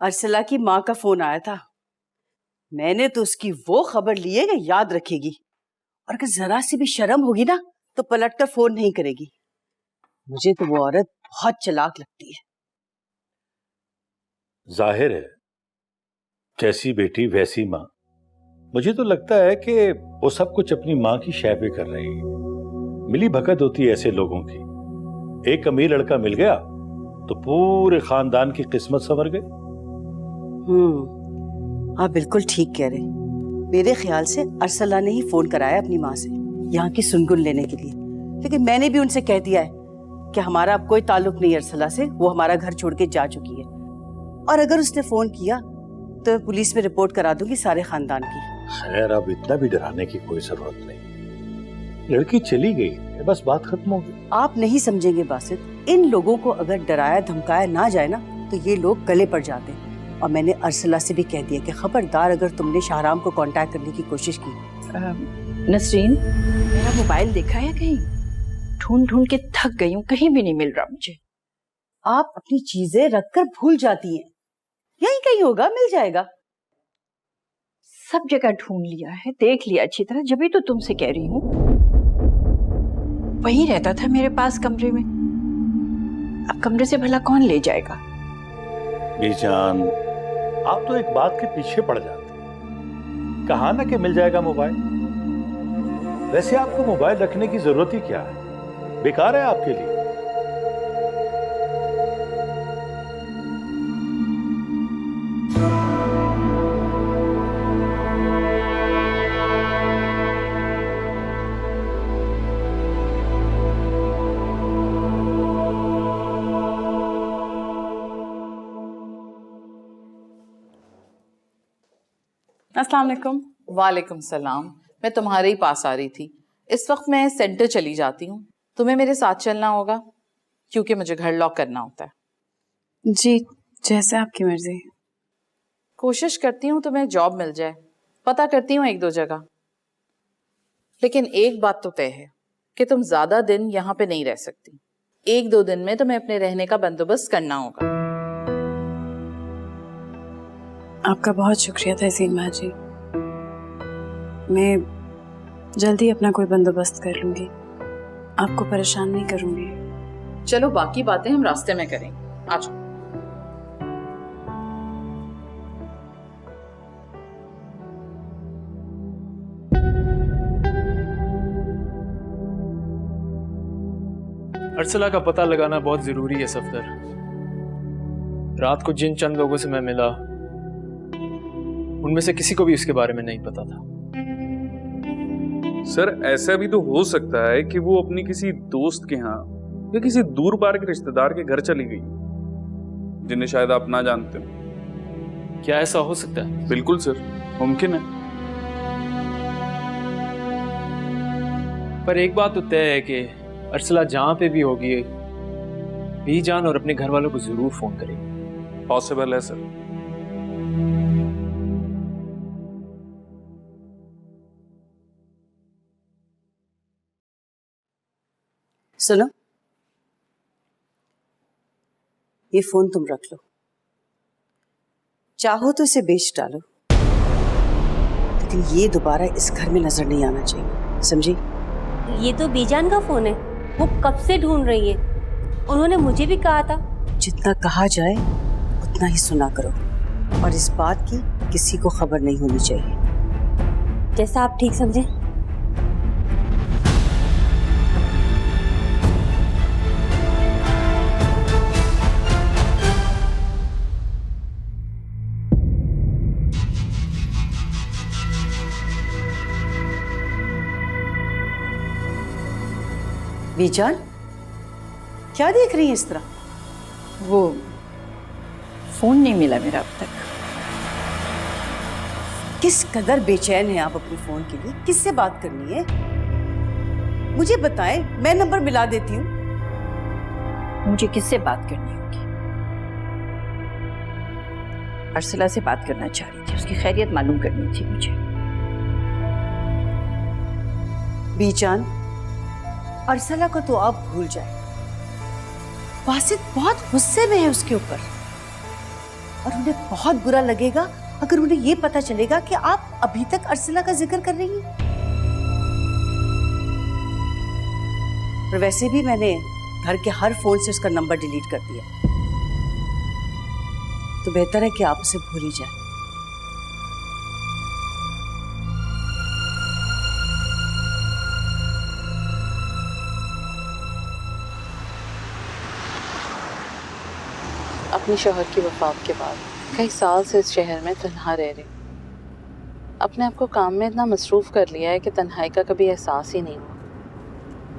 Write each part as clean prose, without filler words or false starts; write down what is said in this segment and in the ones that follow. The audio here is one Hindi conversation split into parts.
अर्सला की माँ का फोन आया था। मैंने तो उसकी वो खबर ली है कि याद रखेगी, और अगर जरा सी भी शर्म होगी ना तो पलट कर फोन नहीं करेगी। मुझे तो वो औरत बहुत चालाक लगती है। जाहिर है, जैसी बेटी वैसी माँ। मुझे तो लगता है कि वो सब कुछ अपनी माँ की शय पे कर रही है। मिली भगत होती है ऐसे लोगों की। एक अमीर लड़का मिल गया तो पूरे खानदान की किस्मत संवर गई। आप बिल्कुल ठीक कह रहे। मेरे ख्याल से अर्सला ने ही फोन कराया अपनी माँ से यहाँ की सुनगुन लेने के लिए, लेकिन मैंने भी उनसे कह दिया है कि हमारा अब कोई ताल्लुक नहीं अर्सला से, वो हमारा घर छोड़ के जा चुकी है। और अगर उसने फोन किया तो पुलिस में रिपोर्ट करा दूंगी सारे खानदान की। खैर, अब इतना भी डराने की कोई जरूरत नहीं। लड़की चली गई है, बस बात खत्म हो गई। आप नहीं समझेंगे बासित, इन लोगों को अगर डराया धमकाया ना जाए ना तो ये लोग गले पड़ जाते हैं। और मैंने अर्सला से भी कह दिया कि खबरदार अगर तुमने शाहराम को कांटेक्ट करने की कोशिश की। नसरीन, मेरा मोबाइल देखा है कहीं? ढूंढ ढूंढ के थक गई हूँ, कहीं भी नहीं मिल रहा मुझे। आप अपनी चीजें रखकर भूल जाती हैं। यहीं कहीं होगा, मिल जाएगा। सब जगह ढूंढ लिया है, देख लिया अच्छी तरह, जब भी तो तुमसे कह रही हूँ। वहीं रहता था मेरे पास कमरे में, अब कमरे से भला कौन ले जाएगा? बीजान, आप तो एक बात के पीछे पड़ जाते। कहा ना कि मिल जाएगा मोबाइल। वैसे आपको मोबाइल रखने की जरूरत ही क्या है? बेकार है आपके लिए। अस्सलाम वालेकुम। वालेकुम सलाम। मैं तुम्हारे ही पास आ रही थी। इस वक्त मैं सेंटर चली जाती हूँ, तुम्हें मेरे साथ चलना होगा क्योंकि मुझे घर लॉक करना होता है। जी, जैसे आपकी मर्जी। कोशिश करती हूँ तुम्हें जॉब मिल जाए, पता करती हूँ एक दो जगह, लेकिन एक बात तो तय है कि तुम ज्यादा दिन यहाँ पे नहीं रह सकती। एक दो दिन में तुम्हें अपने रहने का बंदोबस्त करना होगा। आपका बहुत शुक्रिया तहसीन माँ जी। मैं जल्दी अपना कोई बंदोबस्त कर लूंगी, आपको परेशान नहीं करूंगी। चलो, बाकी बातें हम रास्ते में करेंगे। आ जाओ। अर्सला का पता लगाना बहुत जरूरी है सफदर। रात को जिन चंद लोगों से मैं मिला उनमें से किसी को भी उसके बारे में नहीं पता था। सर, ऐसा भी तो हो सकता है कि वो अपनी किसी दोस्त के यहाँ या किसी दूर पार के रिश्तेदार के घर चली गई, जिन्हें शायद आप ना जानते हो। क्या ऐसा हो सकता है? बिल्कुल सर, मुमकिन है। पर एक बात तो तय है कि अर्सला जहां पे भी होगी, बीजान और अपने घर वालों को जरूर फोन करेगी। पॉसिबल है सर। सुनो, ये फोन तुम रख लो, चाहो तो इसे बेच डालो, लेकिन ये दोबारा इस घर में नजर नहीं आना चाहिए, समझी? ये तो बीजान का फोन है, वो कब से ढूंढ रही है। उन्होंने मुझे भी कहा था। जितना कहा जाए उतना ही सुना करो, और इस बात की किसी को खबर नहीं होनी चाहिए। जैसा आप ठीक समझे। बीजान, क्या देख रही है इस तरह? वो फोन नहीं मिला मेरा अब तक। किस कदर बेचैन है आप अपने फोन के लिए? किससे बात करनी है? मुझे बताएं, मैं नंबर मिला देती हूँ। मुझे किससे बात करनी होगी? अर्सला से बात करना चाह रही थी, उसकी खैरियत मालूम करनी थी मुझे। बीजान, अर्सला को तो आप भूल जाए। बासित बहुत गुस्से में है उसके ऊपर। और उन्हें बहुत बुरा लगेगा अगर उन्हें ये पता चलेगा कि आप अभी तक अर्सला का जिक्र कर रही हैं। और वैसे भी मैंने घर के हर फोन से उसका नंबर डिलीट कर दिया, तो बेहतर है कि आप उसे भूल ही जाए। अपनी शौहर की वफात के बाद कई साल से इस शहर में तन्हा रह रही, अपने आप को काम में इतना मसरूफ कर लिया है कि तन्हाई का कभी एहसास ही नहीं हुआ।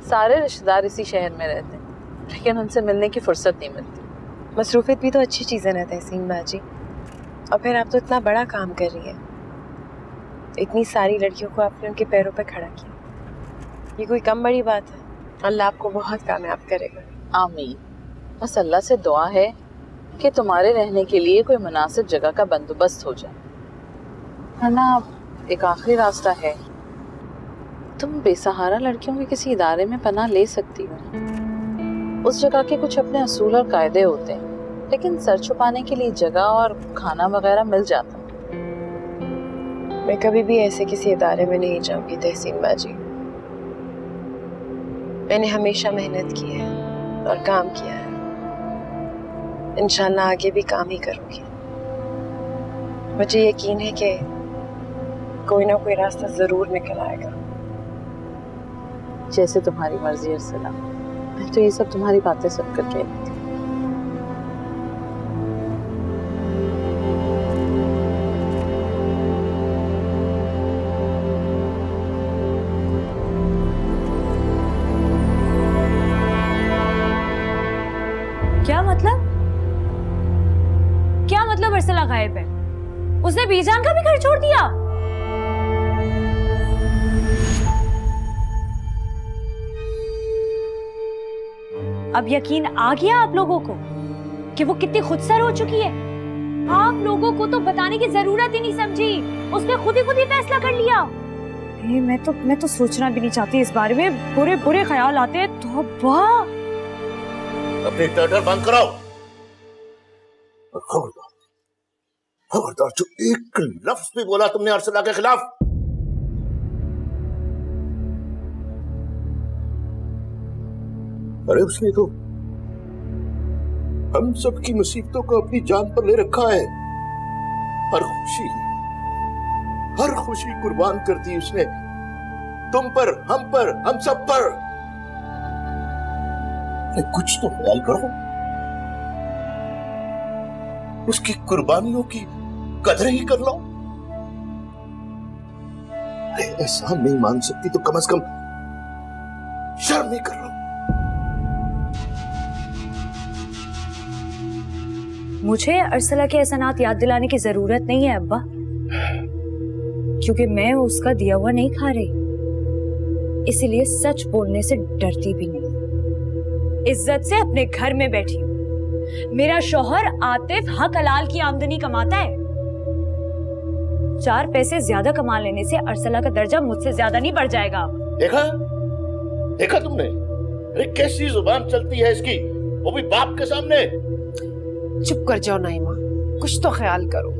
सारे रिश्तेदार इसी शहर में रहते हैं, लेकिन उनसे मिलने की फुर्सत नहीं मिलती। मसरूफियत भी तो अच्छी चीज़ें ना तहसीन बाजी। और फिर आप तो इतना बड़ा काम कर रही है, इतनी सारी लड़कियों को आपने उनके पैरों पर खड़ा किया, ये कोई कम बड़ी बात है। अल्लाह आपको बहुत कामयाब करेगा। आमीन। बस अल्लाह से दुआ है कि तुम्हारे रहने के लिए कोई मुनासिब जगह का बंदोबस्त हो जाए, वरना एक आखिरी रास्ता है, तुम बेसहारा लड़कियों के किसी इदारे में पनाह ले सकती हो। उस जगह के कुछ अपने असूल और कायदे होते हैं, लेकिन सर छुपाने के लिए जगह और खाना वगैरह मिल जाता। मैं कभी भी ऐसे किसी इदारे में नहीं जाऊंगी तहसीन बाजी। मैंने हमेशा मेहनत की है और काम किया है, इंशाल्लाह आगे भी काम ही करूंगी। मुझे यकीन है कि कोई ना कोई रास्ता जरूर निकल आएगा। जैसे तुम्हारी मर्जी अर्सला, मैं तो ये सब तुम्हारी बातें सुनकर कह रही थी। क्या मतलब अर्सला गायब है? उसने बीजान का भी घर छोड़ दिया? अब यकीन आ गया आप लोगों को कि वो कितनी खुदसर हो चुकी है। आप लोगों को तो बताने की जरूरत ही नहीं समझी, उसने खुद ही फैसला कर लिया। मैं तो सोचना भी नहीं चाहती इस बारे में, बुरे बुरे ख्याल आते हैं। तौबा। अपनी टटर बंद कराओ। खबरदार, खबरदार, जो एक लफ्ज भी बोला तुमने अर्सला के खिलाफ, अरे उसने तो हम सब की मुसीबतों को अपनी जान पर ले रखा है। हर खुशी कुर्बान कर दी उसने, तुम पर, हम सब पर। अरे कुछ तो ख्याल करो, उसकी कुर्बानियों की कदर ही कर लो। अरे एहसान नहीं मान सकती तो कम से कम शर्म नहीं कर लो। मुझे अर्सला के एहसानात याद दिलाने की जरूरत नहीं है अब्बा, क्योंकि मैं उसका दिया हुआ नहीं खा रही, इसीलिए सच बोलने से डरती भी नहीं। इज्जत से अपने घर में बैठी हूँ। मेरा शौहर आतिफ हक हलाल की आमदनी कमाता है। 4 पैसे ज्यादा कमा लेने से अर्सला का दर्जा मुझसे ज्यादा नहीं बढ़ जाएगा। देखा तुमने? अरे कैसी जुबान चलती है इसकी, वो भी बाप के सामने। चुप कर जाओ नाइमा, कुछ तो ख्याल करो।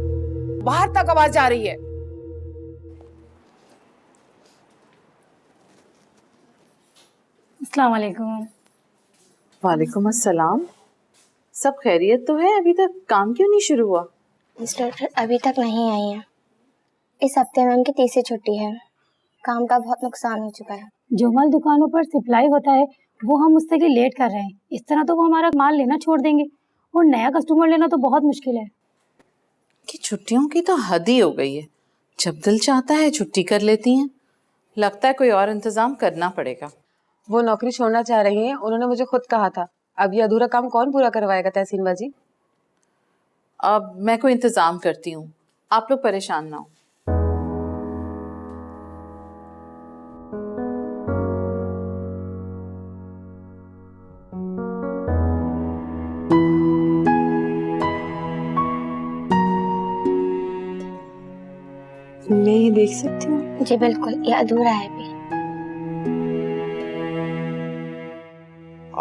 बाहर तक आवाज आ रही है। अस्सलाम वालेकुम। वालेकुम अस्सलाम। सब खैरियत तो है? अभी तक काम क्यों नहीं शुरू हुआ? इंस्ट्रक्टर अभी तक नहीं आई है। इस हफ्ते में उनकी तीसरी छुट्टी है। काम का बहुत नुकसान हो चुका है। जो माल दुकानों पर सप्लाई होता है वो हम उससे लिए लेट कर रहे हैं। इस तरह तो वो हमारा माल लेना छोड़ देंगे और नया कस्टमर लेना तो बहुत मुश्किल है। कि छुट्टियों की तो हद ही हो गई है, जब दिल चाहता है छुट्टी कर लेती हैं। लगता है कोई और इंतजाम करना पड़ेगा। वो नौकरी छोड़ना चाह रही हैं, उन्होंने मुझे खुद कहा था। अब ये अधूरा काम कौन पूरा करवाएगा तहसीन बाजी? अब मैं कोई इंतजाम करती हूँ, आप लोग परेशान ना हो। मैं ये देख सकती हूँ? जी बिल्कुल, ये अधूरा है अभी।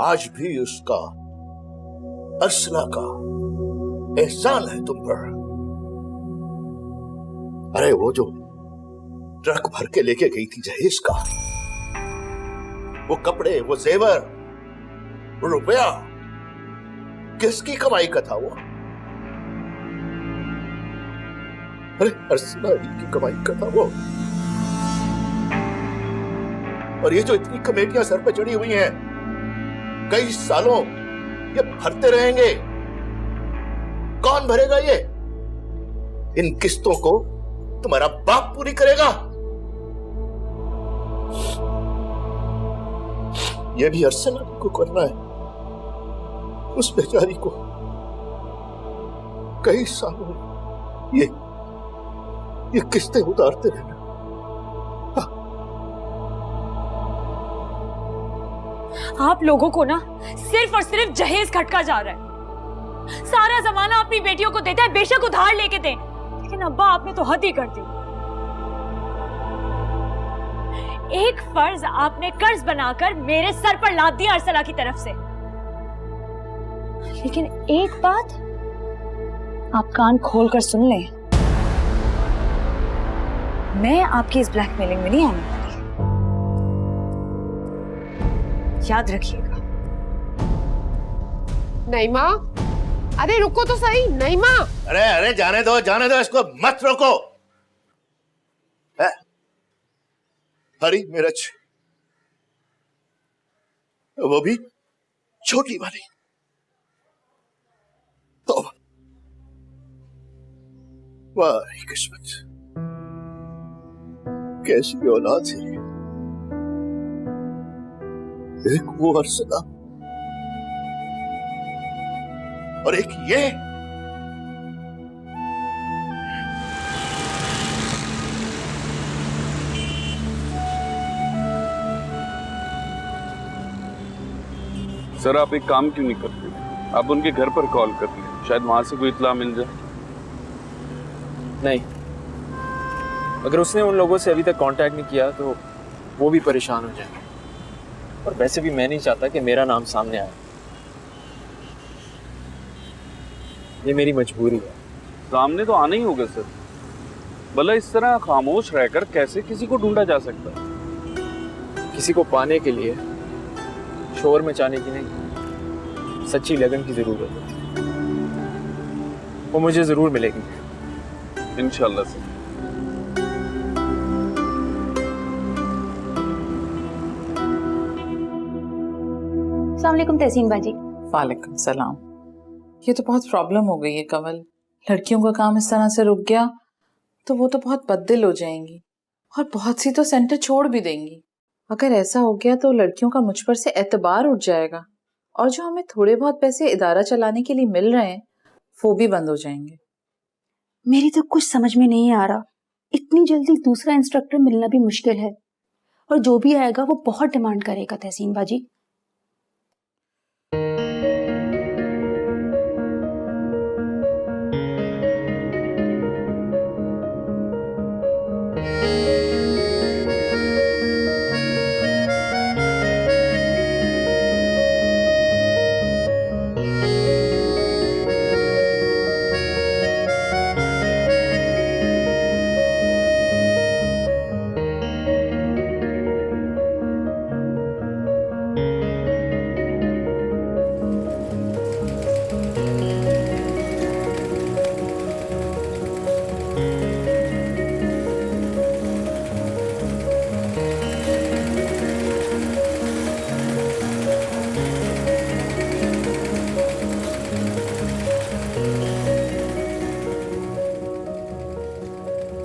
आज भी उसका, अर्सला का एहसान है तुम पर। अरे वो जो ट्रक भर के लेके गई थी जहेज का, वो कपड़े, वो जेवर, वो रुपया, किसकी कमाई का था वो? अरे अर्सला ही की कमाई का था वो। और ये जो इतनी कमेटियां सर पे चढ़ी हुई हैं, कई सालों ये भरते रहेंगे। कौन भरेगा ये? इन किस्तों को तुम्हारा बाप पूरी करेगा। ये भी अर्सला को करना है, उस बेचारी को। कई सालों ये किस्तें उतारते रहना। आप लोगों को ना सिर्फ और सिर्फ जहेज खटका जा रहा है। सारा जमाना अपनी बेटियों को देता है, बेशक उधार लेके दें, लेकिन अब्बा आपने तो हद ही कर दी। एक फर्ज आपने कर्ज बनाकर मेरे सर पर लाद दिया अर्सला की तरफ से। लेकिन एक बात आप कान खोलकर सुन लें, मैं आपकी इस ब्लैकमेलिंग में नहीं आने वाली, याद रखिएगा। नईमा, अरे रुको तो सही नईमा। अरे अरे जाने दो इसको, मत रोको। हरी मिर्च, वो भी छोटी वाली। तो वाह किस्मत, कैसी औलाद है। एक वो अर्सला और एक ये। सर आप एक काम क्यों नहीं करते, आप उनके घर पर कॉल कर लें, शायद वहां से कोई इत्तला मिल जाए। नहीं, अगर उसने उन लोगों से अभी तक कांटेक्ट नहीं किया तो वो भी परेशान हो जाएंगे। और वैसे भी मैं नहीं चाहता कि मेरा नाम सामने आए, ये मेरी मजबूरी है। सामने तो आना ही होगा सर, भला इस तरह खामोश रहकर कैसे किसी को ढूंढा जा सकता है? किसी को पाने के लिए शोर मचाने की नहीं, सच्ची लगन की जरूरत है। वो मुझे जरूर मिलेगी इंशाल्लाह सर। अस्सलाम वालेकुम तहसीन बाजी। वालेकुम सलाम। ये तो बहुत प्रॉब्लम हो गई है कमल। लड़कियों का काम इस तरह से रुक गया तो वो तो बहुत बददिल हो जाएंगी और बहुत सी तो सेंटर छोड़ भी देंगी। अगर ऐसा हो गया तो लड़कियों का मुझ पर से एतबार उठ जाएगा और जो हमें थोड़े बहुत पैसे इदारा चलाने के लिए मिल रहे हैं वो भी बंद हो जाएंगे। मेरी तो कुछ समझ में नहीं आ रहा, इतनी जल्दी दूसरा इंस्ट्रक्टर मिलना भी मुश्किल है और जो भी आएगा वो बहुत डिमांड करेगा तहसीन बाजी।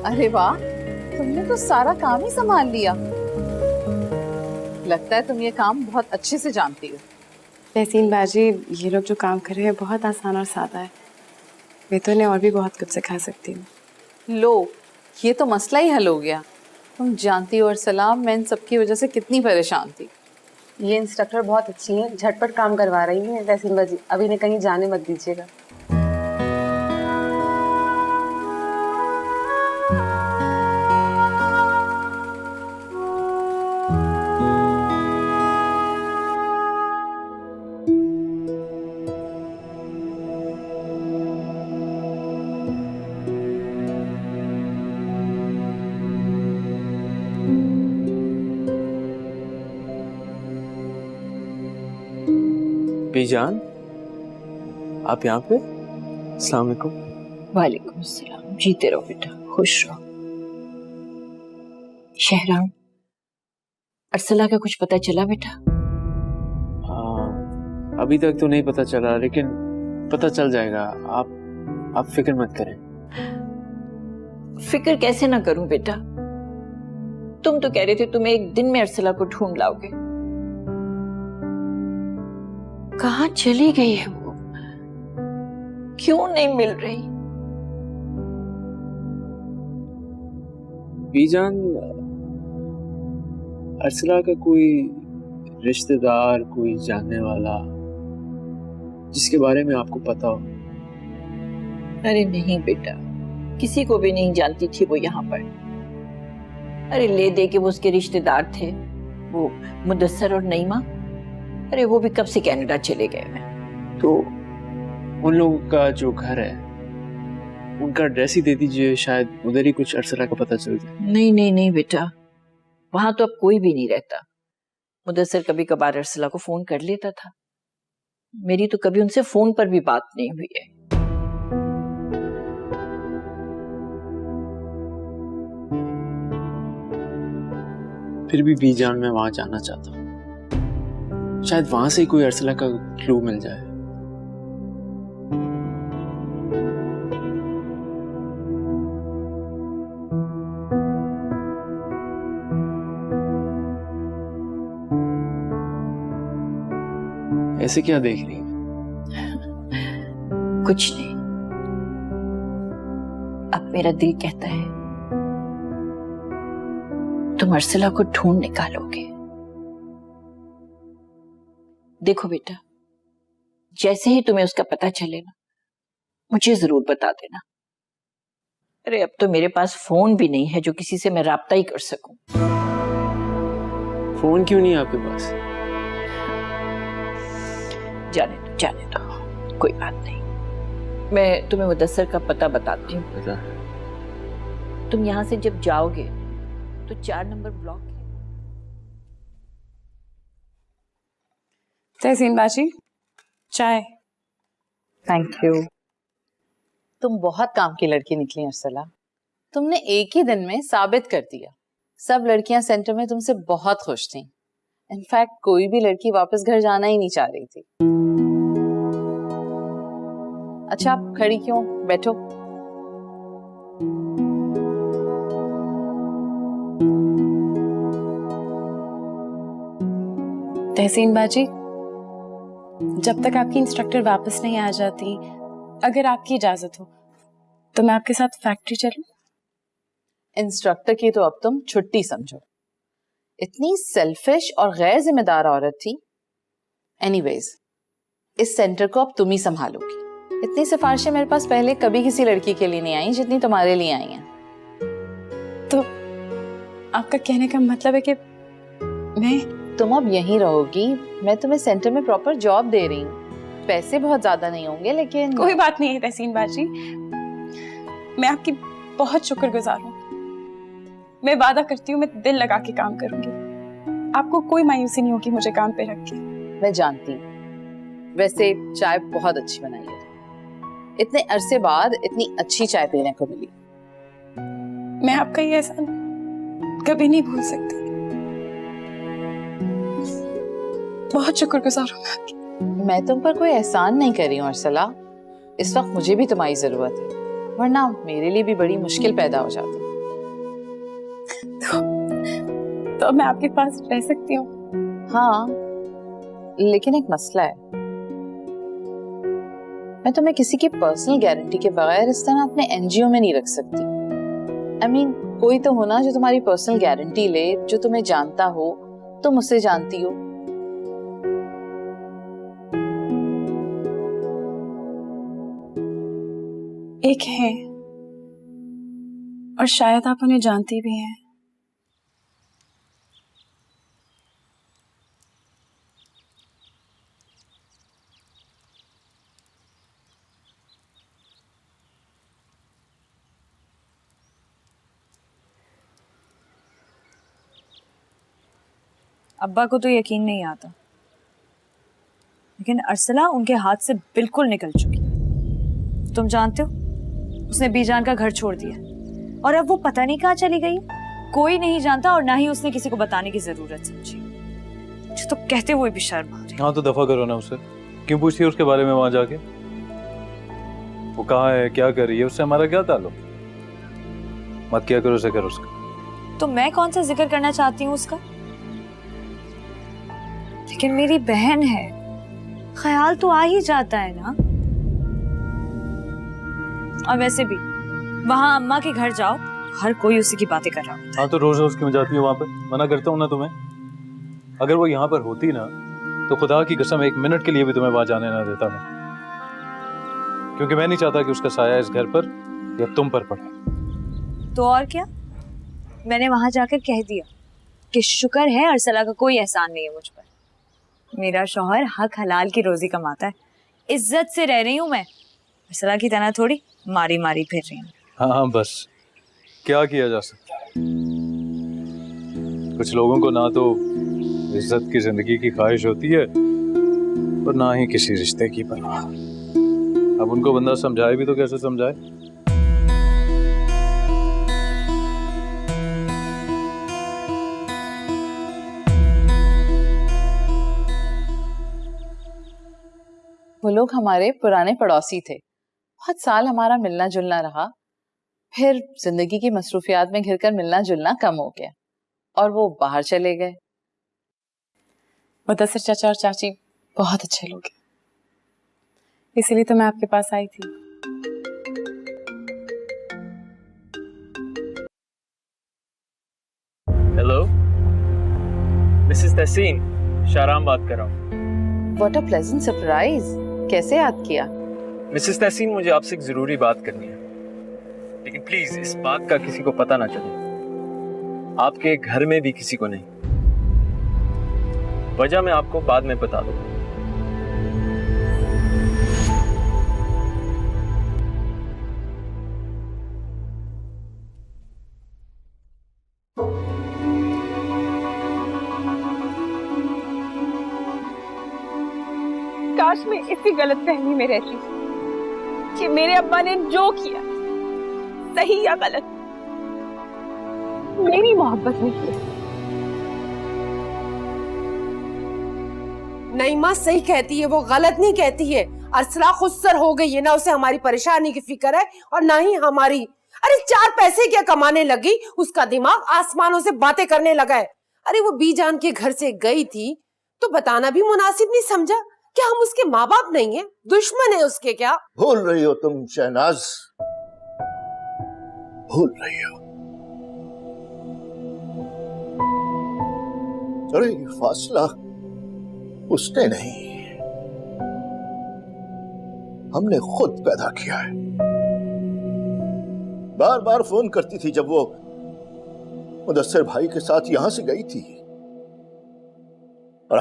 अरे वाह, तुमने तो सारा काम ही संभाल लिया। लगता है तुम ये काम बहुत अच्छे से जानती हो। तहसीन बाजी, ये लोग जो काम कर रहे हैं बहुत आसान और सादा है। मैं तो इन्हें और भी बहुत कुछ सिखा सकती हूँ। लो, ये तो मसला ही हल हो गया। तुम जानती हो अर्सलाम, मैं इन सबकी वजह से कितनी परेशान थी। ये इंस्ट्रक्टर बहुत अच्छी हैं, झटपट काम करवा रही हैं तहसीन बाजी। अभी इन्हें कहीं जाने मत दीजिएगा। बीजान, आप यहाँ पे? अस्सलाम वालेकुम। वालेकुम अस्सलाम। जीते रहो बेटा, खुश रहो। शहराम, अरसला का कुछ पता चला बेटा? अभी तक तो नहीं पता चला, लेकिन पता चल जाएगा। आप फिक्र मत करें। फिक्र कैसे ना करूं बेटा, तुम तो कह रहे थे तुम एक दिन में अरसला को ढूंढ लाओगे। कहाँ चली गई है वो? क्यों नहीं मिल रही? बीजान, अरसला का कोई रिश्तेदार, कोई जानने वाला जिसके बारे में आपको पता हो? अरे नहीं बेटा, किसी को भी नहीं जानती थी वो यहाँ पर। अरे ले दे के वो उसके रिश्तेदार थे, वो मुदस्सर और नईमा। अरे वो भी कब से कनाडा चले गए हैं। तो उन लोगों का जो घर है उनका एड्रेस ही दे दीजिए, शायद उधर ही कुछ अरसला का पता चल जाए। नहीं नहीं नहीं बेटा, वहां तो अब कोई भी नहीं रहता। मुदस्सर कभी कभार अरसला को फोन कर लेता था, मेरी तो कभी उनसे फोन पर भी बात नहीं हुई है। फिर भी बीजान, मैं वहां जाना चाहता हूँ। शायद वहां से कोई अरसला का क्लू मिल जाए। ऐसे क्या देख रही है? कुछ नहीं, अब मेरा दिल कहता है तुम अरसला को ढूंढ निकालोगे। देखो बेटा, जैसे ही तुम्हें उसका पता चले ना, मुझे जरूर बता देना। अरे अब तो मेरे पास फोन भी नहीं है जो किसी से मैं राब्ता ही कर सकूं। फोन क्यों नहीं है आपके पास? जाने दो, कोई बात नहीं। मैं तुम्हें मुदस्सर का पता बताती हूँ। बता। तुम यहाँ से जब जाओगे तो 4 नंबर ब्लॉक है। तहसीन बाजी, चाय। Thank you. तुम बहुत काम की लड़की निकली अरसला। तुमने एक ही दिन में साबित कर दिया। सब लड़कियां सेंटर में तुमसे बहुत खुश थीं। इनफैक्ट कोई भी लड़की वापस घर जाना ही नहीं चाह रही थी। अच्छा, आप खड़ी क्यों? बैठो। तहसीन बाजी, जब तक आपकी इंस्ट्रक्टर वापस नहीं आ जाती, अगर आपकी इजाजत हो तो मैं आपके साथ फैक्ट्री चलूं? इंस्ट्रक्टर की तो अब तुम छुट्टी समझो। इतनी सेल्फिश और गैर जिम्मेदार औरत थी। एनीवेज, इस सेंटर को अब तुम ही संभालोगी। इतनी सिफारिशें मेरे पास पहले कभी किसी लड़की के लिए नहीं आई जितनी तुम्हारे लिए आई हैं। तो आपका कहने का मतलब है कि तुम अब यहीं रहोगी। मैं तुम्हें सेंटर में प्रॉपर जॉब दे रही हूँ। पैसे बहुत ज्यादा नहीं होंगे, लेकिन कोई बात नहीं है तहसीन बाजी, मैं आपकी बहुत शुक्रगुजार हूँ। मैं वादा करती हूँ मैं दिल लगा के काम करूंगी। आपको कोई मायूसी नहीं होगी मुझे काम पे रख के। मैं जानती हूँ। वैसे चाय बहुत अच्छी बनाई है। इतने अरसे बाद इतनी अच्छी चाय पीने को मिली। मैं आपका ये एहसान कभी नहीं भूल सकती। बहुत शुक्रगुजार हूँ मैं आपकी। मैं तुम पर कोई एहसान नहीं कर रही हूँ अरसला। इस वक्त मुझे भी तुम्हारी जरूरत है, वरना मेरे लिए भी बड़ी मुश्किल पैदा हो जाती। तो मैं आपके पास रह सकती हूँ? हाँ, लेकिन एक मसला है। मैं तुम्हें किसी की पर्सनल गारंटी के बगैर इस तरह अपने एनजीओ में नहीं रख सकती। I mean, कोई तो होना जो तुम्हारी पर्सनल गारंटी ले, जो तुम्हें जानता हो, तुम उसे जानती हो। एक है, और शायद आप उन्हें जानती भी हैं। अब्बा को तो यकीन नहीं आता, लेकिन अरसला उनके हाथ से बिल्कुल निकल चुकी। तुम जानते हो, उसने बीजान का घर छोड़ दिया और अब वो पता नहीं कहाँ चली गई। कोई नहीं जानता और ना ही उसने किसी को बताने की जरूरत समझी। मुझे तो कहते हुए भी शर्म आ रही। हाँ तो दफा करो ना उसे, क्यों पूछती है उसके बारे में वहां जाके? वो कहाँ है, क्या कर रही है, उससे हमारा क्या ताल्लुक? मत क्या करो उसे, करो उसका। तो मैं कौन सा जिक्र करना चाहती हूँ उसका? लेकिन मेरी बहन है, ख्याल तो आ ही जाता है ना। और वैसे भी वहां अम्मा के घर जाओ, हर कोई उसी की बातें कर रहा होता है। हाँ तो रोज रोज क्यों जाती है वहां पर? मना करता हूँ ना तुम्हें। अगर वो यहाँ पर होती ना तो खुदा की कसम 1 मिनट के लिए भी तुम्हें वहां जाने ना देता मैं, क्योंकि मैं नहीं चाहता कि उसका साया इस घर पर या तुम पर पड़े। तो और क्या, मैंने वहां जाकर कह दिया कि शुक्र है अरसला का कोई एहसान नहीं है मुझ पर। मेरा शौहर हक हलाल की रोजी कमाता है, इज्जत से रह रही हूँ मैं, अरसला की तरह थोड़ी मारी मारी फिर रही हूँ। हाँ बस क्या किया जा सकता है। कुछ लोगों को ना तो इज्जत की जिंदगी की ख्वाहिश होती है और ना ही किसी रिश्ते की परवाह। अब उनको बंदा समझाए भी तो कैसे समझाए? वो लोग हमारे पुराने पड़ोसी थे, बहुत साल हमारा मिलना जुलना रहा, फिर जिंदगी की मसरूफियात में घिरकर मिलना जुलना कम हो गया और वो बाहर चले गए। मुदस्सिर चाचा और चाची बहुत अच्छे लोग हैं, इसीलिए तो मैं आपके पास आई थी। हेलो मिसेस तहसीन, शाराम बात कर रहा हूँ। व्हाट अ प्लेजेंट सरप्राइज, कैसे याद किया? मिसेस तहसीन, मुझे आपसे एक जरूरी बात करनी है, लेकिन प्लीज इस बात का किसी को पता ना चले, आपके घर में भी किसी को नहीं। वजह मैं आपको बाद में बता दूंगा। काश मैं इसी गलतफहमी में रहती कि मेरे अब्बा ने जो किया सही या गलत, मेरी मोहब्बत में किया। नईमा सही कहती है, वो गलत नहीं कहती है। अरसला खुदसर हो गई है, ना उसे हमारी परेशानी की फिक्र है और ना ही हमारी। अरे 4 पैसे क्या कमाने लगी, उसका दिमाग आसमानों से बातें करने लगा है। अरे वो बीजान के घर से गई थी तो बताना भी मुनासिब नहीं समझा? क्या हम उसके माँ बाप नहीं है, दुश्मन है उसके क्या? भूल रही हो तुम शहनाज, भूल रही हो। अरे ये फासला उसने नहीं, हमने खुद पैदा किया है। बार बार फोन करती थी जब वो मुदस्सिर भाई के साथ यहां से गई थी, और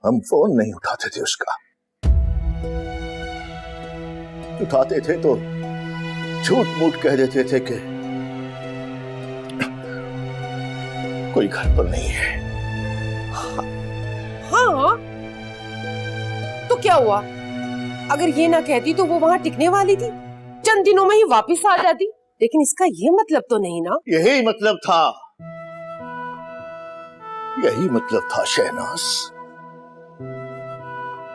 हम फोन नहीं उठाते थे उसका। उठाते थे तो झूठ मूठ कह देते थे कि कोई घर पर नहीं है। हाँ तो क्या हुआ? अगर ये ना कहती तो वो वहां टिकने वाली थी, चंद दिनों में ही वापस आ जाती। लेकिन इसका ये मतलब तो नहीं ना? यही मतलब था, यही मतलब था शहनाज,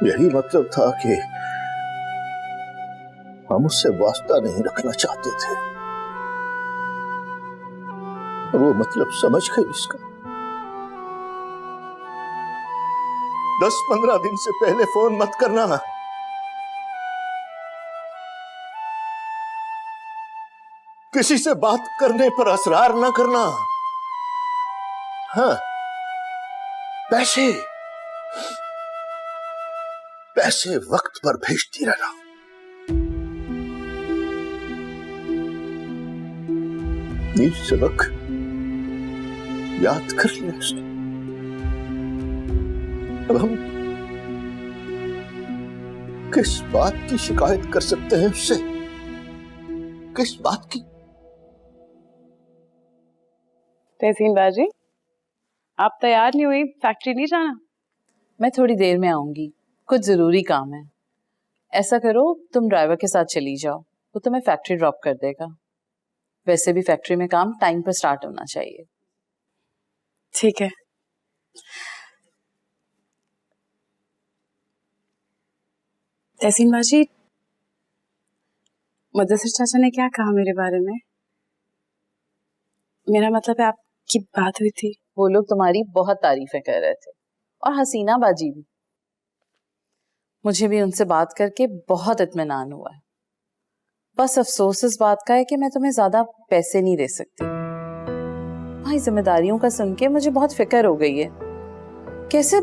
यही मतलब था कि हम उससे वास्ता नहीं रखना चाहते थे। वो मतलब समझ गई इसका। 10-15 दिन से पहले फोन मत करना, किसी से बात करने पर असरार ना करना। हाँ, पैसे वक्त पर भेजती रहना। ये सबक याद कर लिया उसने। अब हम किस बात की शिकायत कर सकते हैं उससे? किस बात की? तहसीन बाजी, आप तैयार नहीं हुई? फैक्ट्री नहीं जाना? मैं थोड़ी देर में आऊंगी, कुछ जरूरी काम है। ऐसा करो, तुम ड्राइवर के साथ चली जाओ, वो तुम्हें फैक्ट्री ड्रॉप कर देगा। वैसे भी फैक्ट्री में काम टाइम पर स्टार्ट होना चाहिए। ठीक है। तहसीन बाजी, मुदस्सिर चाचा ने क्या कहा मेरे बारे में? मेरा मतलब है, आपकी बात हुई थी। वो लोग तुम्हारी बहुत तारीफें कर रहे थे, और हसीना बाजी भी। मुझे भी उनसे बात करके बहुत इत्मीनान हुआ है। बस अफसोस इस बात का है कि मैं तुम्हें ज्यादा पैसे नहीं दे सकती। भाई जिम्मेदारियों का सुन के मुझे बहुत फिक्र हो गई है। कैसे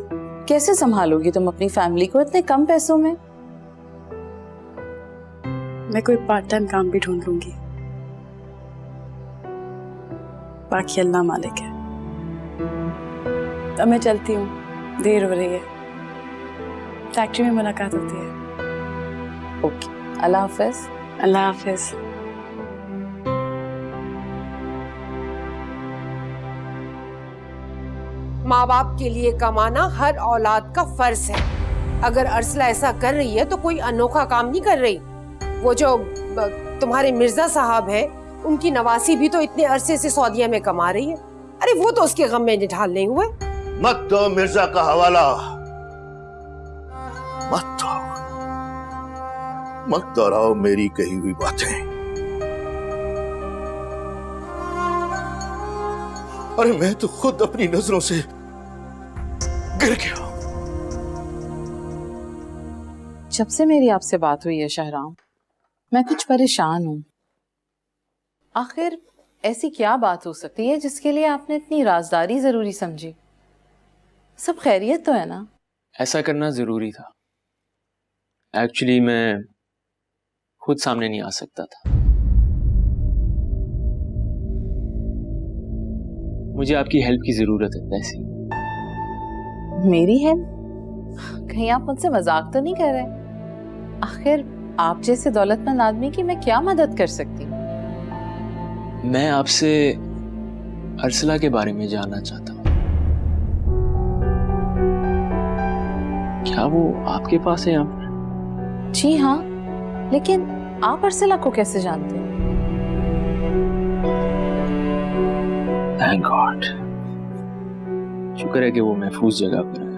कैसे संभालोगी तुम अपनी फैमिली को इतने कम पैसों में? मैं कोई पार्ट टाइम काम भी ढूंढ लूंगी, बाकी अल्लाह मालिक है। अब मैं चलती हूँ, देर हो रही है। फैक्ट्री में मुलाकात होती है। ओके, अल्लाह हाफिज। अल्लाह हाफिज। माँ बाप के लिए कमाना हर औलाद का फर्ज है। अगर अर्सला ऐसा कर रही है तो कोई अनोखा काम नहीं कर रही। वो जो तुम्हारे मिर्जा साहब है, उनकी नवासी भी तो इतने अरसे से सऊदीया में कमा रही है। अरे वो तो उसके गम में निढाल नहीं हुए। मत दो मिर्जा का हवाला, मत दो, मत दोहराओ मेरी कही हुई बातें। अरे मैं तो खुद अपनी नजरों से गिर गया। जब से मेरी आपसे बात हुई है शहराम, मैं कुछ परेशान हूँ। आखिर ऐसी क्या बात हो सकती है जिसके लिए आपने इतनी राजदारी जरूरी समझी? सब खैरियत तो है ना? ऐसा करना जरूरी था। एक्चुअली मैं खुद सामने नहीं आ सकता था। मुझे आपकी हेल्प की जरूरत है तहसीन। मेरी हेल्प? कहीं आप मुझसे मजाक तो नहीं कर रहे? आखिर आप जैसे दौलतमंद आदमी की मैं क्या मदद कर सकती हूँ? मैं आपसे अर्सला के बारे में जानना चाहता हूँ। क्या वो आपके पास है यहाँ पर? जी हाँ, लेकिन आप अर्सला को कैसे जानते हैं? Thank God. शुक्र है कि वो महफूज जगह पर है।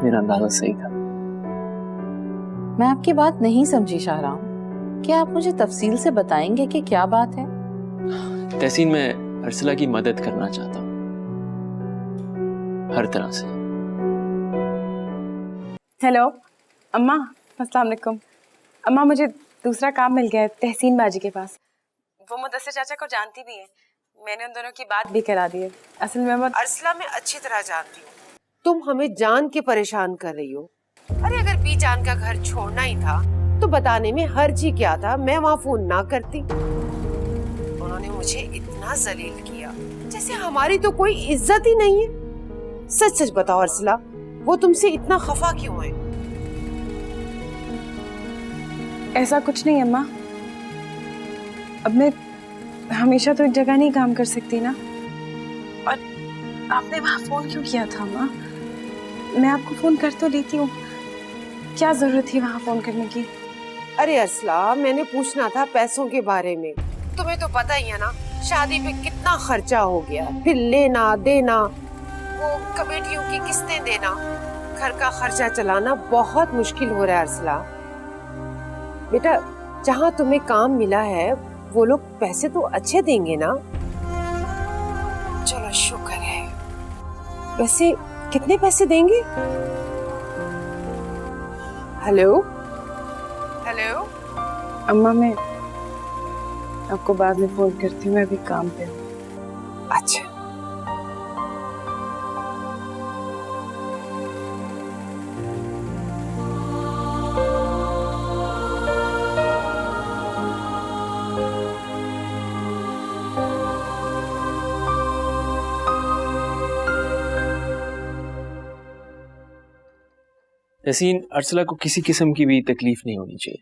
मेरा अंदाजा सही था। मैं आपकी बात नहीं समझी शाहराम। क्या आप मुझे तफसील से बताएंगे कि क्या बात है? तहसीन, मैं अर्सला की मदद करना चाहता हूँ, हर तरह से। हेलो अम्मा, अस्सलाम वालेकुम। अम्मा, मुझे दूसरा काम मिल गया है तहसीन बाजी के पास। वो मुदस्सिर चाचा को जानती भी है। मैंने उन दोनों की बात भी करा दी है। असल में मैं अर्सला मैं अच्छी तरह जानती हूँ। तुम हमें जान के परेशान कर रही हो। अरे अगर बीजान का घर छोड़ना ही था तो बताने में हर्ज ही क्या था? मैं वहाँ फोन ना करती। उन्होंने मुझे इतना जलील किया जैसे हमारी तो कोई इज्जत ही नहीं है। सच सच बताओ अर्सला, वो तुमसे इतना खफा क्यों है? ऐसा कुछ नहीं अम्मा। अब मैं हमेशा तो एक जगह नहीं काम कर सकती ना। और आपने वहाँ फोन क्यों किया था अम्मा? मैं आपको फोन कर तो लेती हूँ, क्या जरूरत थी वहाँ फोन करने की? अरे अर्सला, मैंने पूछना था पैसों के बारे में। तुम्हें तो पता ही है ना, शादी पे कितना खर्चा हो गया, फिर लेना देना, वो कमेटियों की किस्तें देना, घर का खर्चा चलाना बहुत मुश्किल हो रहा है अर्सला। बेटा, जहाँ तुम्हें काम मिला है वो लोग पैसे तो अच्छे देंगे ना? चलो शुक्र है। वैसे कितने पैसे देंगे? हेलो हेलो अम्मा, मैं आपको बाद में फोन करती हूँ, मैं अभी काम पे हूँ। अच्छा। तहसीन, अर्सला को किसी किस्म की भी तकलीफ नहीं होनी चाहिए,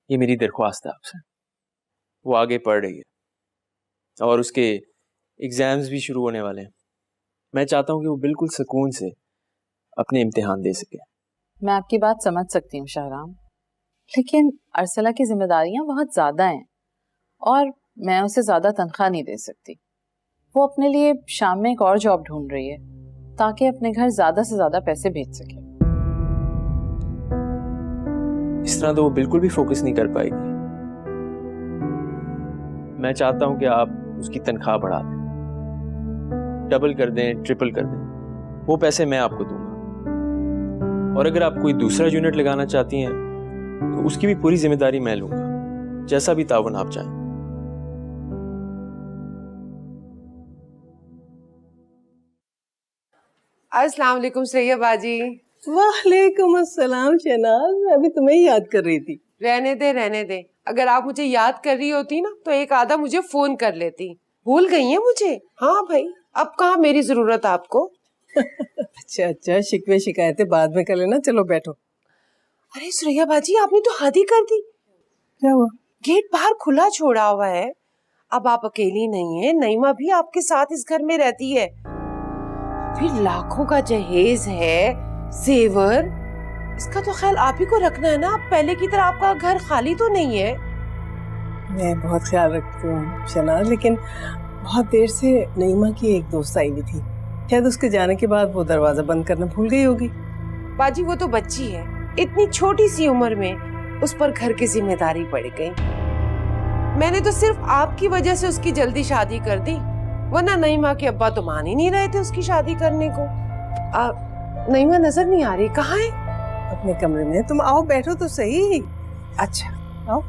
ये मेरी दरख्वास्त है आपसे। वो आगे पढ़ रही है और उसके एग्जाम्स भी शुरू होने वाले हैं। मैं चाहता हूँ कि वो बिल्कुल सुकून से अपने इम्तिहान दे सके। मैं आपकी बात समझ सकती हूँ शाहराम, लेकिन अरसला की जिम्मेदारियां बहुत ज्यादा हैं और मैं उसे ज्यादा तनख्वाह नहीं दे सकती। वो अपने लिए शाम में एक और जॉब ढूंढ रही है ताकि अपने घर ज्यादा से ज्यादा पैसे भेज सके। इस तरह तो वो बिल्कुल भी फोकस नहीं कर पाएगी। मैं चाहता हूं कि आप उसकी तनख्वाह बढ़ा दें, डबल कर दें, ट्रिपल कर दें। वो पैसे मैं आपको दूंगा, और अगर आप कोई दूसरा यूनिट लगाना चाहती हैं तो उसकी भी पूरी जिम्मेदारी मैं लूंगा, जैसा भी तावन आप चाहें। अस्सलाम वालेकुम श्रेया बाजी। वालेकुम अस्सलाम शहनाज, मैं अभी तुम्हें ही याद कर रही थी। रहने दे। अगर आप मुझे याद कर रही होती ना तो एक आधा मुझे फोन कर लेती। भूल गई हैं मुझे? हाँ भाई, अब कहाँ मेरी जरूरत आपको। अच्छा, शिकवे शिकायतें बाद में कर लेना, चलो बैठो। अरे श्रेया बाजी, आपने तो हद ही कर दी। क्या हुआ? गेट बाहर खुला छोड़ा हुआ है। अब आप अकेली नहीं है, नईमा भी आपके साथ इस घर में रहती है। फिर लाखों का जहेज है, जेवर, इसका तो ख्याल आप ही को रखना है ना। अब पहले की तरह आपका घर खाली तो नहीं है। मैं बहुत ख्याल रखती हूँ शहनाज, लेकिन बहुत देर से नईमा की एक दोस्त आई हुई थी। शायद उसके जाने के बाद वो दरवाजा बंद करना भूल गई होगी। बाजी, वो तो बच्ची है, इतनी छोटी सी उम्र में उस पर घर की जिम्मेदारी पड़ गई। मैंने तो सिर्फ आपकी वजह से उसकी जल्दी शादी कर दी, वरना नईमा के अब्बा तो मान ही नहीं रहे थे उसकी शादी करने को। नईमा नजर नहीं आ रही, कहाँ है? अपने कमरे में। तुम आओ, बैठो तो सही। अच्छा आओ।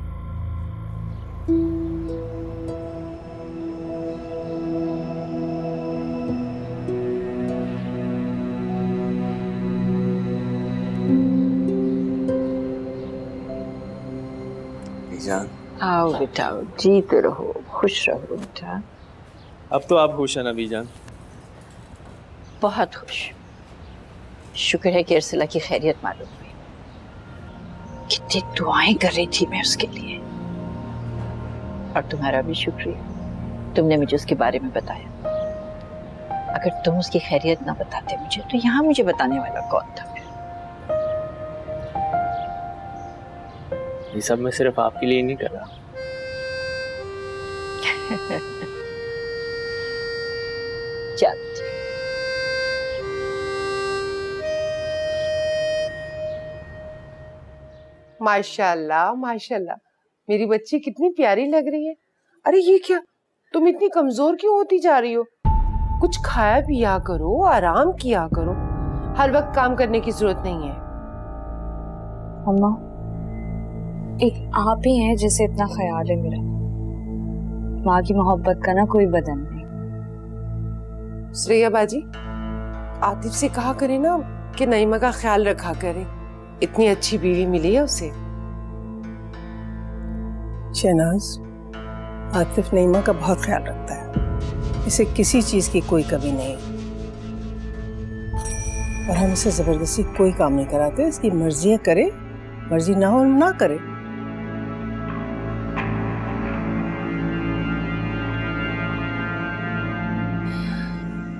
आओ बेटा, जीते रहो, खुश रहो बेटा। अब तो आप खुश हैं ना बीजान? बहुत खुश। शुक्र है कि अर्सला की खैरियत मालूम हुई। कितनी दुआएं कर रही थी मैं उसके लिए। और तुम्हारा भी शुक्रिया, तुमने मुझे उसके बारे में बताया। अगर तुम उसकी खैरियत ना बताते मुझे, तो यहाँ मुझे बताने वाला कौन था फिर? ये सब मैं सिर्फ आपके लिए नहीं कर रहा। चल माशाल्लाह माशाल्लाह, मेरी बच्ची कितनी प्यारी लग रही है। अरे ये क्या, तुम इतनी कमजोर क्यों होती जा रही हो? कुछ खाया पिया करो, आराम किया करो, हर वक्त काम करने की जरूरत नहीं है। अम्मा, एक आप ही हैं जिसे इतना ख्याल है मेरा। माँ की मोहब्बत का ना कोई बदन नहीं। श्रेया बाजी, आतिफ से कहा करे ना कि नईमा का ख्याल रखा करे, इतनी अच्छी बीवी मिली है उसे। शहनाज, आतिफ नईमा का बहुत ख्याल रखता है, इसे किसी चीज की कोई कमी नहीं। और हम इसे जबरदस्ती कोई काम नहीं कराते, इसकी मर्जी करे, मर्जी ना हो ना करे।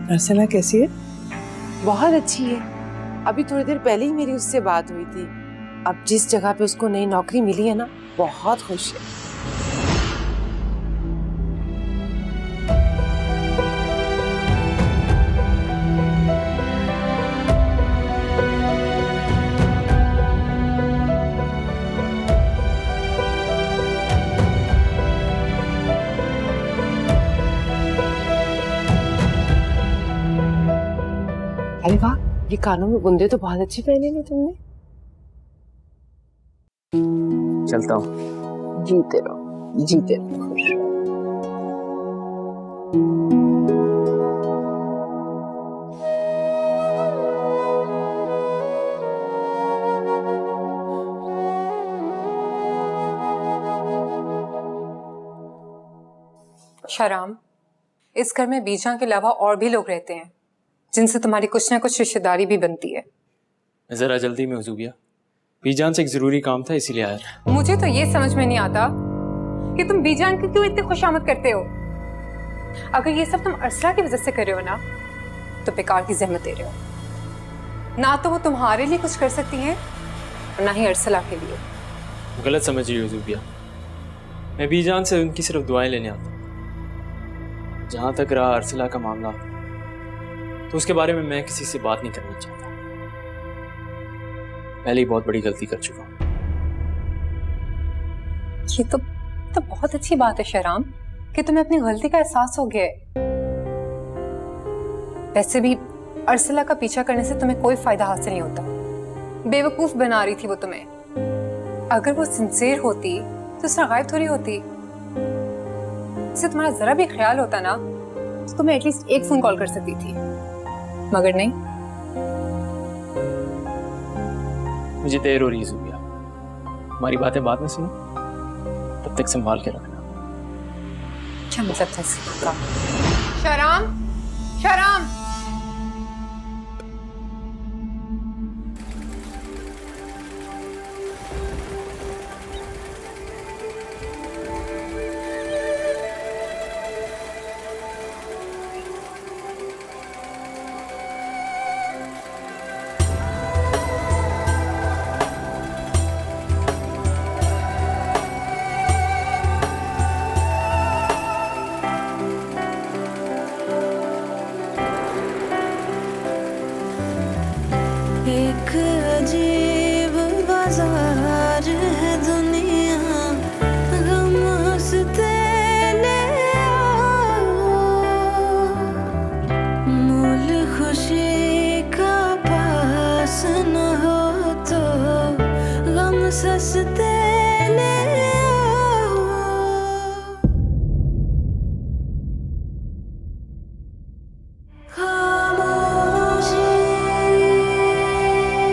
अर्सला कैसी है? बहुत अच्छी है। अभी थोड़ी देर पहले ही मेरी उससे बात हुई थी। अब जिस जगह पे उसको नई नौकरी मिली है ना, बहुत खुश है। अरे वाह, ये कानों में बुंदे तो बहुत अच्छी पहने हैं तुमने। चलता हूँ। जीते रहो, जीते रहो, खुश रहो। शाहराम, इस घर में बीजा के अलावा और भी लोग रहते हैं जिनसे तुम्हारी कुछ ना कुछ रिश्तेदारी भी बनती है। जरा जल्दी में हो गया, बीजान से एक जरूरी काम था इसीलिए आया था। मुझे तो ये समझ में नहीं आता कि तुम बीजान की क्यों इतनी खुशामद करते हो। अगर ये सब तुम अर्सला की वजह से कर रहे हो ना, तो बेकार की जहमत दे रहे हो। ना तो वो तुम्हारे लिए कुछ कर सकती हैं और ना ही अरसला के लिए। गलत समझ रही हो ज़ुबिया, मैं बीजान से उनकी सिर्फ दुआएं लेने आता हूँ। जहाँ तक रहा अरसला का मामला, तो उसके बारे में मैं किसी से बात नहीं करना चाहता। पहले ही बहुत बड़ी गलती कर चुका हूँ। ये तो बहुत अच्छी बात है शहराम कि तुम्हें अपनी गलती का एहसास हो गया है। वैसे भी अरसला का पीछा करने से तुम्हें कोई फायदा हासिल नहीं होता। बेवकूफ बना रही थी वो तुम्हें। अगर वो सिंसियर होती तो उससे गायब थोड़ी होती। इससे तुम्हारा जरा भी ख्याल होता ना तो तुम्हें एटलीस्ट एक फोन कॉल कर सकती थी, मगर नहीं। मुझे देर हो रही है ज़ुबिया, हमारी बातें बाद में सुनो, तब तक संभाल के रखना। क्या मतलब था इस बात का? शहराम, शहराम! एक अजीब बाजार है दुनिया, गम हंसते ले आओ, मूल खुशी का पास न हो तो गम सस्ते